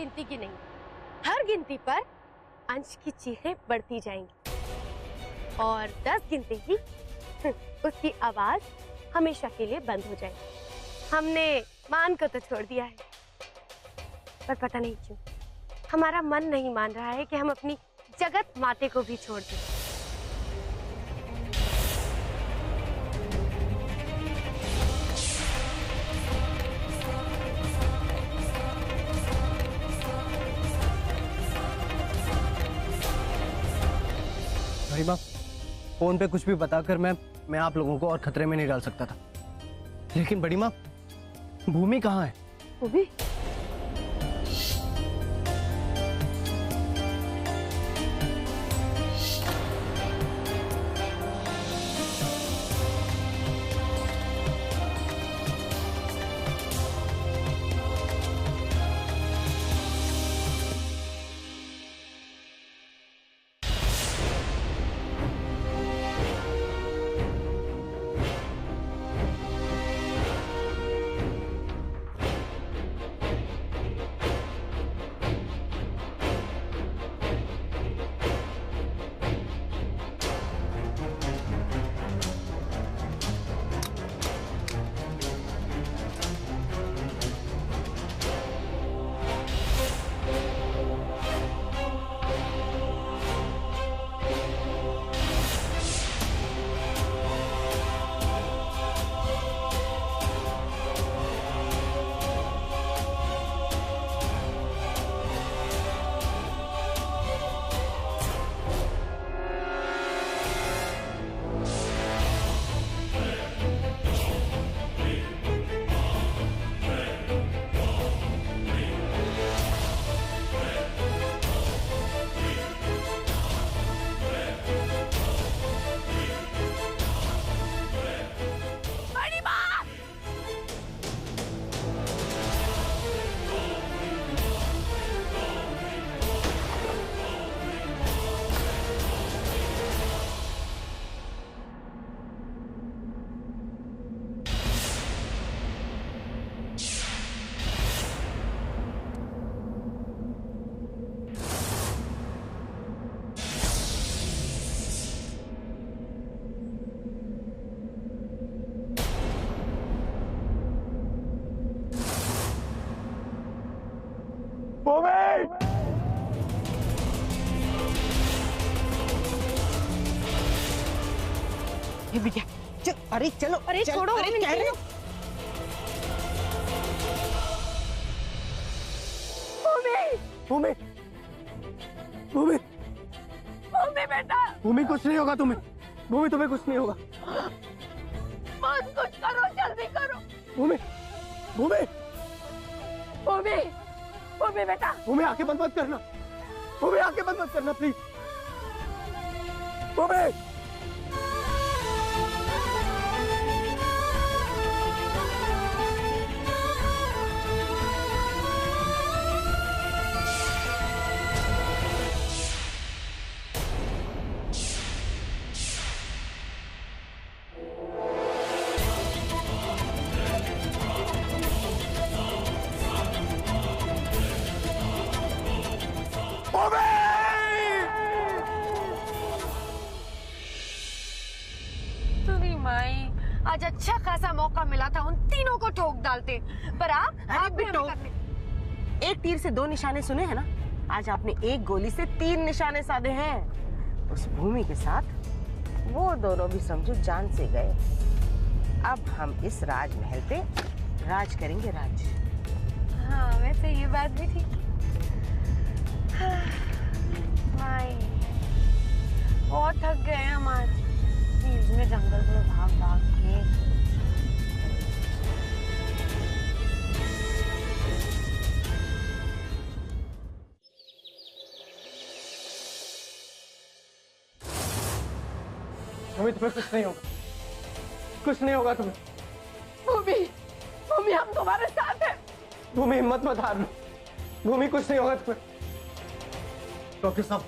गिनती की नहीं, हर गिनती पर अंश की चीखें बढ़ती जाएंगी और 10 गिनते ही उसकी आवाज हमेशा के लिए बंद हो जाएगी। हमने मान को तो छोड़ दिया है, पर पता नहीं क्यों हमारा मन नहीं मान रहा है कि हम अपनी जगत माते को भी छोड़ दें। बड़ी माँ, फोन पे कुछ भी बताकर मैं आप लोगों को और खतरे में नहीं डाल सकता था, लेकिन बड़ी माँ, भूमि कहाँ है? भूमि? ये बिटिया, चल, अरे चलो, अरे चल, छोड़ो, अरे कह रहे हो। भूमि, भूमि, भूमि बेटा, भूमि कुछ नहीं होगा तुम्हें, भूमि तुम्हें कुछ नहीं होगा। बस कुछ करो, जल्दी करो। भूमि, भूमि, भूमि, भूमि बेटा, भूमि आंखें बंद मत करना, भूमि आंखें बंद मत करना प्लीज, भूमि। आज अच्छा खासा मौका मिला था उन तीनों को ठोक डालते, पर आप बिट्टो, एक तीर से 2 निशाने सुने हैं ना, आज आपने एक गोली से 3 निशाने साधे हैं। उस भूमि के साथ वो दोनों भी समझो जान से गए। अब हम इस राजमहल पे राज करेंगे, राज। हाँ, वैसे ये बात भी थी। माई, बहुत थक गए हम आज में जंगल में भाग भाग के। भूमि, तुम्हें कुछ नहीं होगा, कुछ नहीं होगा तुम्हें। भूमि, भूमि, हम तुम्हारे साथ हैं। भूमि, हिम्मत मत हारना, भूमि कुछ नहीं होगा तुम्हें। डॉक्टर साहब,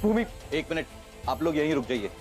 भूमि। 1 मिनट, आप लोग यहीं रुक जाइए।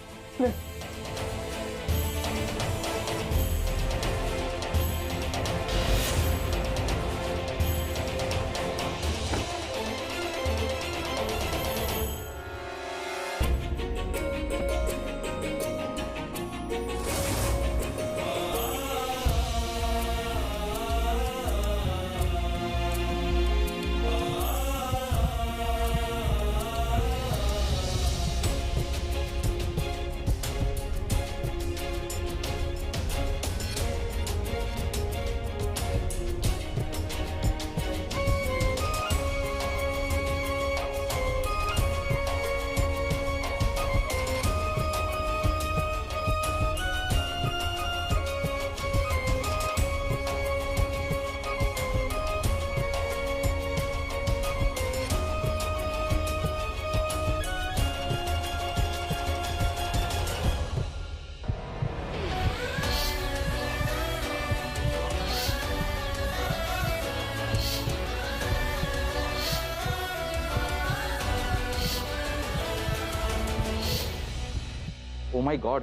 माय गॉड,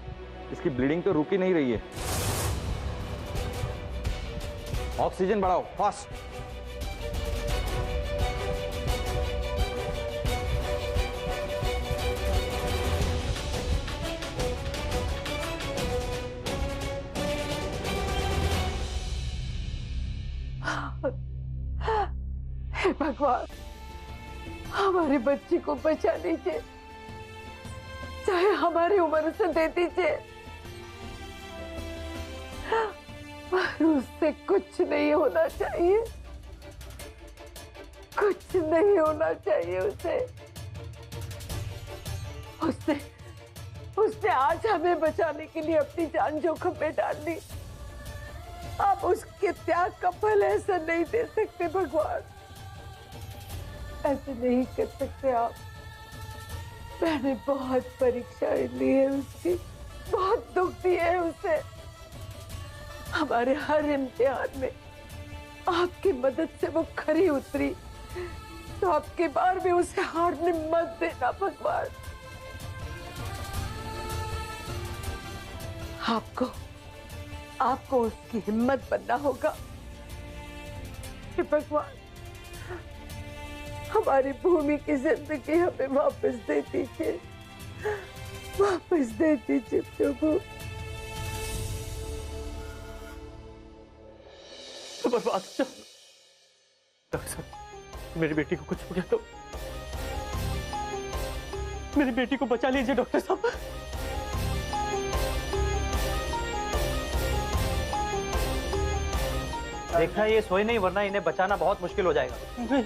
इसकी ब्लीडिंग तो रुक ही नहीं रही है। ऑक्सीजन बढ़ाओ फास्ट। हे भगवान, हमारे बच्ची को बचा लीजिए, चाहे हमारी उम्र से दे दीजिए, पर उससे कुछ नहीं होना चाहिए, कुछ नहीं होना चाहिए उसे। उसने आज हमें बचाने के लिए अपनी जान जोखिम में डाल दी। आप उसके त्याग का फल ऐसा नहीं दे सकते भगवान, ऐसे नहीं कर सकते आप। मैंने बहुत परीक्षाएं ली है उसकी, बहुत दुख दिए है उसे। हमारे हर इम्तिहान में आपकी मदद से वो खरी उतरी, तो आपकी बार भी उसे हारने मत देना भगवान। आपको उसकी हिम्मत बनना होगा। हे भगवान, हमारी भूमि की जिंदगी हमें वापस दे दीजिए, वापस दे दीजिए प्रभु। बर्बाद हो जाओ। डॉक्टर साहब, मेरी बेटी को कुछ हो गया तो मेरी बेटी को बचा लीजिए डॉक्टर साहब। देखना ये सोए नहीं, वरना इन्हें बचाना बहुत मुश्किल हो जाएगा। नहीं।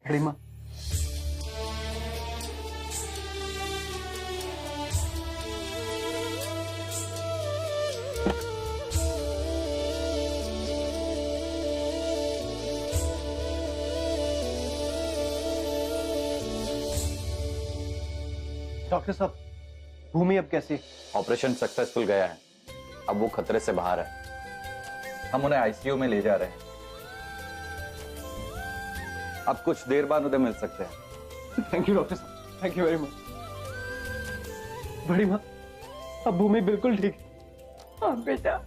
बड़ी माँ, डॉक्टर साहब, भूमि अब कैसी? ऑपरेशन सक्सेसफुल गया है, अब वो खतरे से बाहर है। हम उन्हें आईसीयू में ले जा रहे हैं। अब कुछ देर बाद उन्हें मिल सकते हैं। थैंक यू डॉक्टर साहब, थैंक यू वेरी मच। बड़ी माँ, अब भूमि बिल्कुल ठीक है। हाँ बेटा,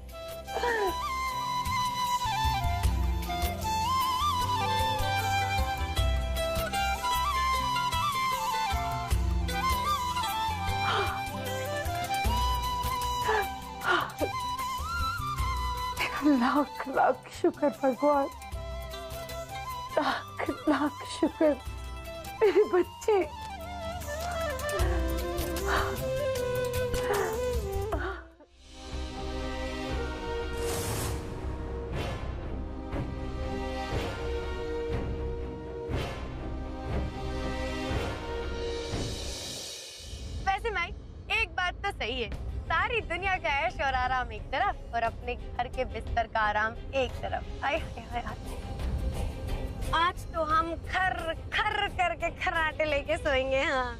लाख लाख शुक्र भगवान, लाख लाख शुक्र मेरी बच्ची। वैसे माई, एक बात तो सही है, सारी दुनिया का ऐश और आराम एक तरफ और अपने घर के बिस्तर का आराम एक तरफ। हाय हाय हाय हाय। आज तो हम खर खर करके खर्राटे लेके सोएंगे। हाँ,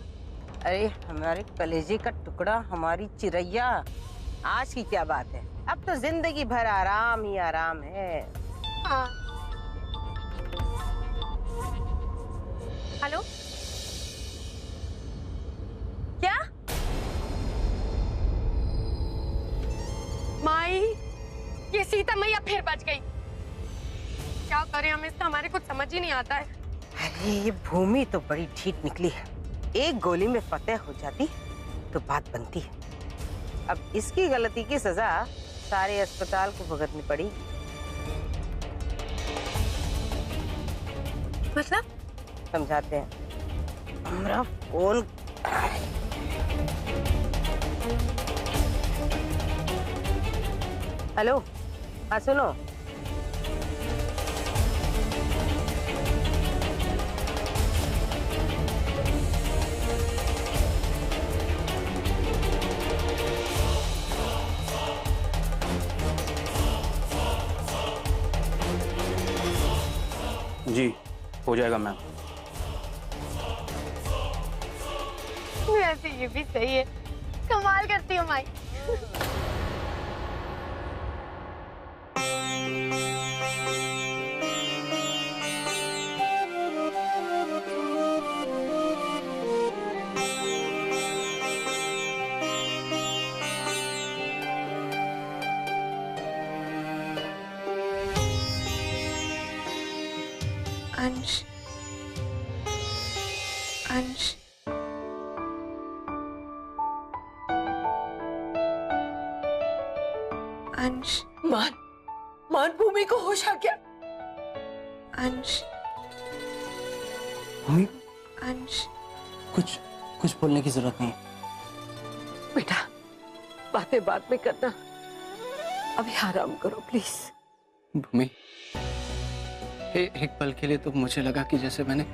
अरे हमारे कलेजे का टुकड़ा, हमारी चिरैया, आज की क्या बात है, अब तो जिंदगी भर आराम ही आराम है। हाँ। हेलो, क्या माई, ये सीता मैया फिर बच गई। क्या करें हम इसका, हमारे कुछ समझ ही नहीं आता है। अरे ये भूमि तो बड़ी ठीक निकली है, एक गोली में फतेह हो जाती तो बात बनती है। अब इसकी गलती की सजा सारे अस्पताल को भुगतनी पड़ी। मतलब? समझाते हैं। हमारा फोन हेलो, हाँ सुनो, जी हो जाएगा मैम। वैसे ये भी सही है, कमाल करती हो माई। अंश, अंश, अंश, मान भूमि को होश आ गया। अंश, मम्मी अंश, कुछ बोलने की जरूरत नहीं है। बेटा बातें बाद में करना, अभी आराम करो प्लीज। भूमि, एक पल के लिए तो मुझे लगा कि जैसे मैंने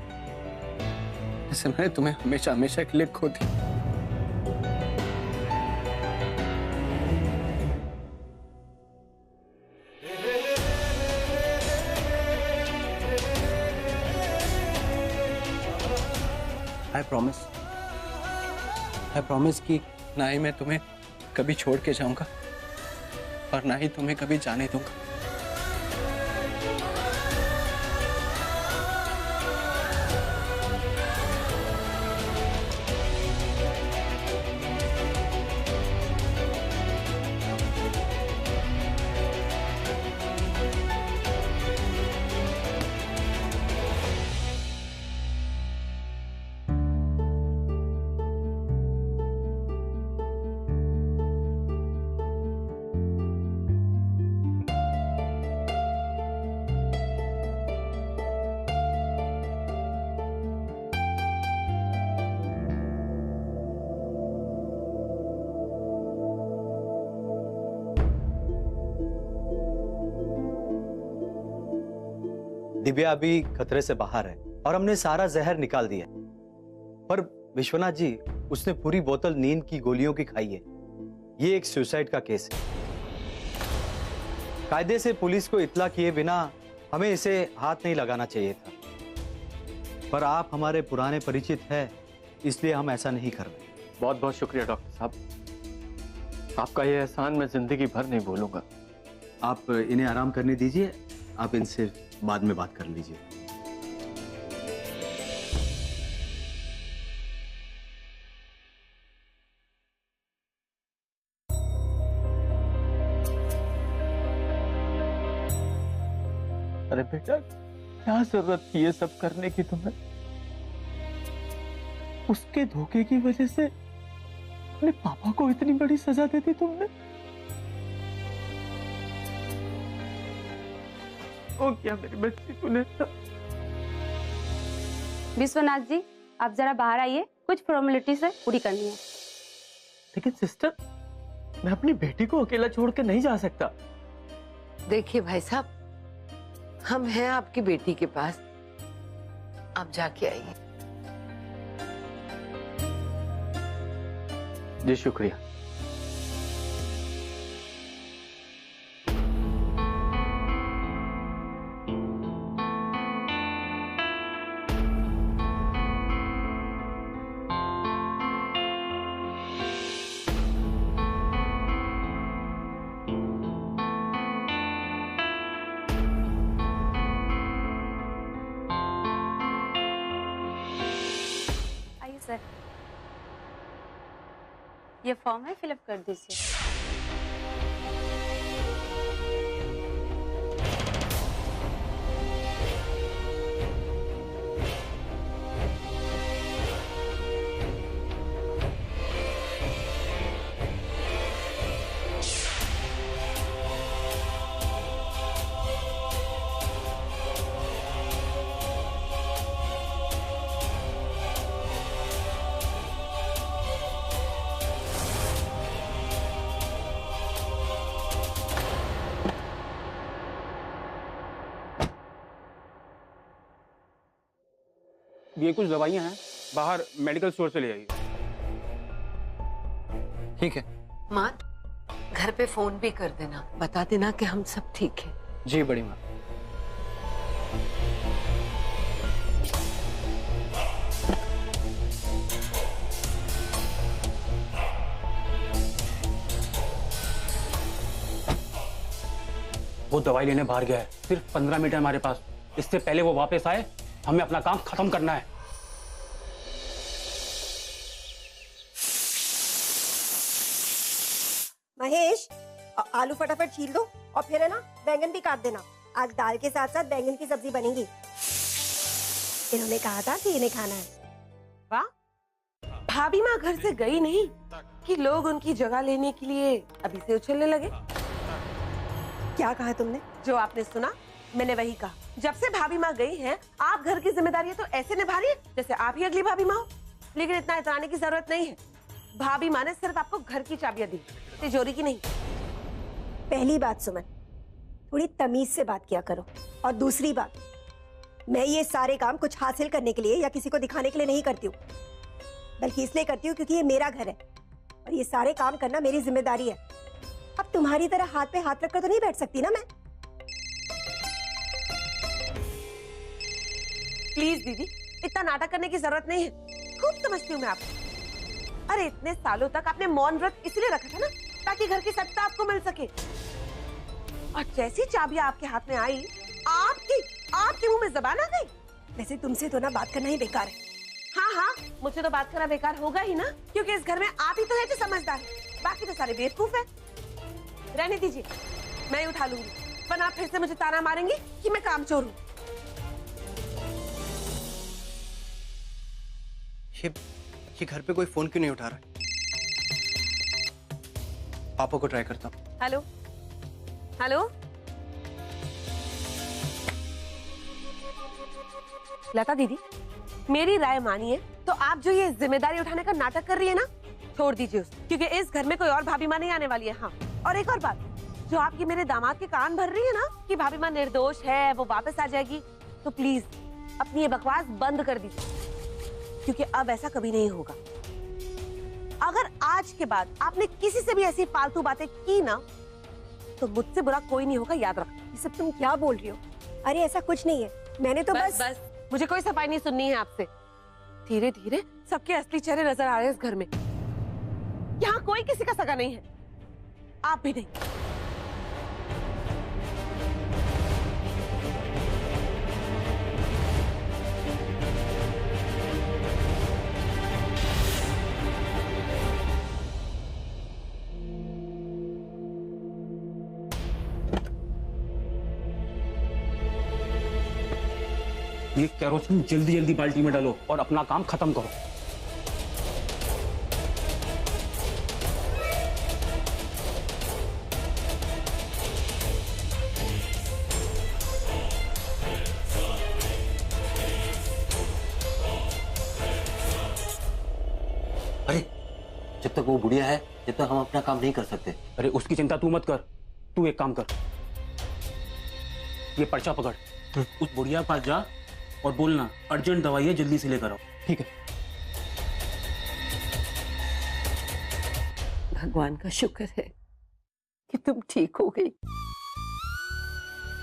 तुम्हें हमेशा हमेशा के लिए खो दी। I promise कि ना ही मैं तुम्हें कभी छोड़ के जाऊंगा और ना ही तुम्हें कभी जाने दूंगा। दिव्या अभी खतरे से बाहर है और हमने सारा जहर निकाल दिया, पर विश्वनाथ जी उसने पूरी बोतल नींद की गोलियों की खाई है। ये एक सुसाइड का केस है। कायदे से पुलिस को इत्तला किए बिना हमें इसे हाथ नहीं लगाना चाहिए था, पर आप हमारे पुराने परिचित हैं, इसलिए हम ऐसा नहीं कर रहे। बहुत बहुत शुक्रिया डॉक्टर साहब, आपका ये एहसान मैं जिंदगी भर नहीं भूलूंगा। आप इन्हें आराम करने दीजिए, आप इनसे बाद में बात कर लीजिए। अरे बेटा क्या जरूरत थी ये सब करने की तुम्हें? उसके धोखे की वजह से अपने पापा को इतनी बड़ी सजा दे दी तुमने। वो क्या मेरी बच्ची तूने। विश्वनाथ जी आप जरा बाहर आइए, कुछ फॉर्मेलिटीज है पूरी करनी है। लेकिन सिस्टर मैं अपनी बेटी को अकेला छोड़ के नहीं जा सकता। देखिए भाई साहब, हम हैं आपकी बेटी के पास, आप जाके आइए। जी शुक्रिया। सर ये फॉर्म है, फिलअप कर दीजिए। ये कुछ दवाइयां हैं, बाहर मेडिकल स्टोर से ले आइए। ठीक है। माँ घर पे फोन भी कर देना, बता देना कि हम सब ठीक हैं। जी बड़ी माँ। वो दवाई लेने बाहर गया है, सिर्फ 15 मिनट है हमारे पास। इससे पहले वो वापस आए हमें अपना काम खत्म करना है। महेश, आलू फटाफट छील दो और फिर है ना बैंगन भी काट देना। आज दाल के साथ साथ बैंगन की सब्जी बनेगी। इन्होंने कहा था कि इन्हें खाना है। वाह, भाभी माँ घर से गई नहीं कि लोग उनकी जगह लेने के लिए अभी से उछलने लगे। क्या कहा तुमने? जो आपने सुना मैंने वही कहा। जब से भाभी माँ गई हैं, आप घर की जिम्मेदारी तो ऐसे निभा रही है जैसे आप ही अगली भाभी माँ हो। लेकिन इतना इतराने की जरूरत नहीं है। भाभी माँ ने सिर्फ आपको घर की चाबियां दी, तिजोरी की नहीं। पहली बात सुमन, थोड़ी तमीज से बात किया करो। और दूसरी बात, मैं ये सारे काम कुछ हासिल करने के लिए या किसी को दिखाने के लिए नहीं करती हूँ, बल्कि इसलिए करती हूँ क्योंकि ये मेरा घर है और ये सारे काम करना मेरी जिम्मेदारी है। अब तुम्हारी तरह हाथ पे हाथ रखकर तो नहीं बैठ सकती ना मैं। प्लीज दीदी, इतना नाटक करने की जरूरत नहीं है। खूब समझती हूँ मैं आपको। अरे इतने सालों तक आपने मौन व्रत इसलिए रखा था ना ताकि घर की सत्ता आपको मिल सके। और जैसी चाबियां आपके हाथ में आई, आपके मुंह में जबान आ गई। वैसे तुमसे तो ना बात करना ही बेकार है। हाँ, मुझे तो बात करना बेकार होगा ही ना, क्योंकि इस घर में आप ही तो है जो समझदार है, बाकी तो सारे बेवकूफ है। रहने दीजिए, मैं ही उठा लूंगी, वरना आप फिर से मुझे ताना मारेंगे कि मैं कामचोर हूँ। ये घर पे कोई फोन क्यों नहीं उठा रहा है? पापा को ट्राई करता हूँ। हेलो हेलो, लता दीदी, मेरी राय मानिए तो आप जो ये जिम्मेदारी उठाने का नाटक कर रही है ना, छोड़ दीजिए उसे, क्योंकि इस घर में कोई और भाभी माँ नहीं आने वाली है। हाँ, और एक और बात, जो आपकी मेरे दामाद के कान भर रही है ना कि भाभी माँ निर्दोष है, वो वापस आ जाएगी, तो प्लीज अपनी ये बकवास बंद कर दीजिए, क्योंकि अब ऐसा कभी नहीं होगा। अगर आज के बाद आपने किसी से भी ऐसी फालतू बातें की ना, तो मुझसे बुरा कोई नहीं होगा, याद रखना। ये सब तुम क्या बोल रही हो? अरे ऐसा कुछ नहीं है, मैंने तो बस मुझे कोई सफाई नहीं सुननी है आपसे। धीरे धीरे सबके असली चेहरे नजर आ रहे हैं इस घर में। यहाँ कोई किसी का सगा नहीं है, आप भी नहीं। ये केरोसिन जल्दी जल्दी बाल्टी में डालो और अपना काम खत्म करो। अरे जब तक वो बुढ़िया है, जब तक हम अपना काम नहीं कर सकते। अरे उसकी चिंता तू मत कर, तू एक काम कर, ये पर्चा पकड़, उस बुढ़िया के पास जा और बोलना अर्जेंट दवाई है, जल्दी से लेकर आओ। ठीक है। भगवान का शुक्र है कि तुम ठीक हो गई।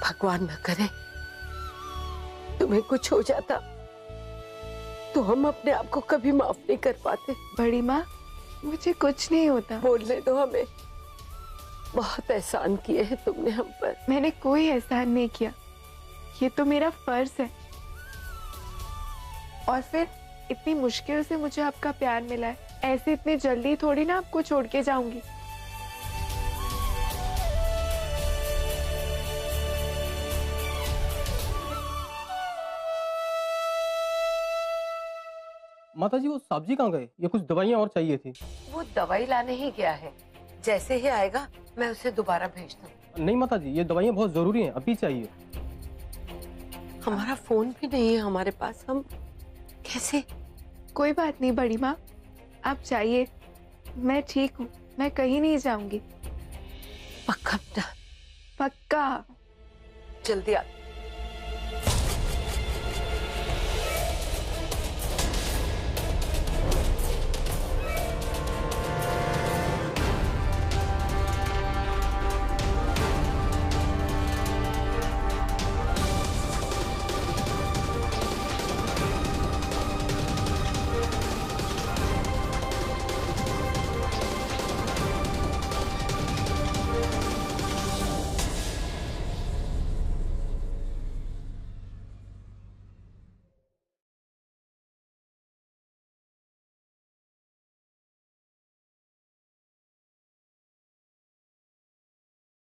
भगवान न करे तुम्हें कुछ हो जाता तो हम अपने आप को कभी माफ नहीं कर पाते। बड़ी माँ, मुझे कुछ नहीं होता। बोलने दो हमें, बहुत एहसान किए हैं तुमने हम पर। मैंने कोई एहसान नहीं किया, ये तो मेरा फर्ज है। और फिर इतनी मुश्किल से मुझे आपका प्यार मिला है, ऐसे इतनी जल्दी थोड़ी ना आपको छोड़ के जाऊंगी। माताजी वो सब्जी कहाँ गए? ये कुछ दवाइयाँ और चाहिए थी। वो दवाई लाने ही गया है, जैसे ही आएगा मैं उसे दोबारा भेज दूँ। नहीं माताजी, ये दवाइयाँ बहुत जरूरी हैं, अभी चाहिए। हमारा फोन भी नहीं है हमारे पास, हम कैसे? कोई बात नहीं बड़ी माँ, आप जाइए, मैं ठीक हूँ, मैं कहीं नहीं जाऊंगी। पक्का बेटा? पक्का। जल्दी आ।